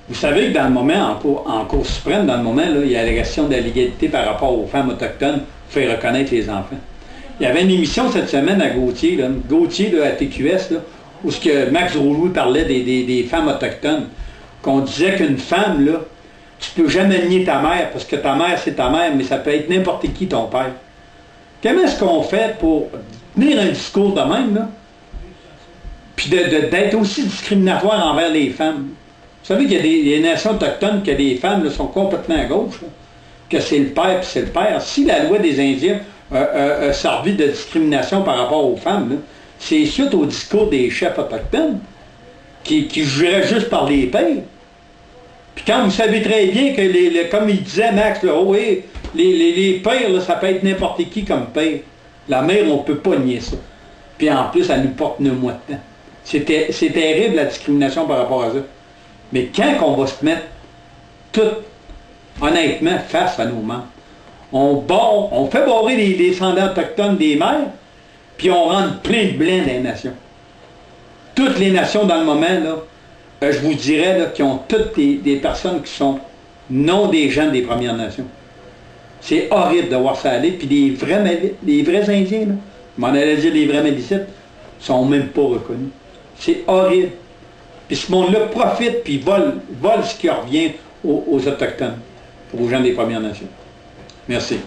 Vous savez que dans le moment, en Cour suprême, dans le moment, là, il y a la question de la légalité par rapport aux femmes autochtones pour faire reconnaître les enfants. Il y avait une émission cette semaine à Gauthier, là, à TQS, là, où ce que Max Rouleau parlait des femmes autochtones, qu'on disait qu'une femme, là, tu peux jamais nier ta mère, parce que ta mère, c'est ta mère, mais ça peut être n'importe qui ton père. Comment est-ce qu'on fait pour tenir un discours de même, là, puis d'être aussi discriminatoire envers les femmes? Vous savez qu'il y a des nations autochtones que les femmes là, sont complètement à gauche, là, que c'est le père puis c'est le père. Si la loi des Indiens a servi de discrimination par rapport aux femmes, c'est suite au discours des chefs autochtones qui juraient juste par les pères. Puis quand vous savez très bien que, comme il disait Max, là, oh, oui, les pères, là, ça peut être n'importe qui comme père. La mère, on ne peut pas nier ça. Puis en plus, elle nous porte 9 mois de temps. C'est terrible la discrimination par rapport à ça. Mais quand on va se mettre tout honnêtement face à nos membres, on fait barrer les descendants autochtones des mères, puis on rentre plein de blancs dans les nations. Toutes les nations dans le moment, là, je vous dirais, là, qui ont toutes des personnes qui sont non des gens des Premières Nations. C'est horrible de voir ça aller, puis les vrais Indiens, là, je m'en allais dire les vrais Mélicites, sont même pas reconnus. C'est horrible. Puis ce monde-là profite, puis vole ce qui revient aux Autochtones, aux gens des Premières Nations. Merci.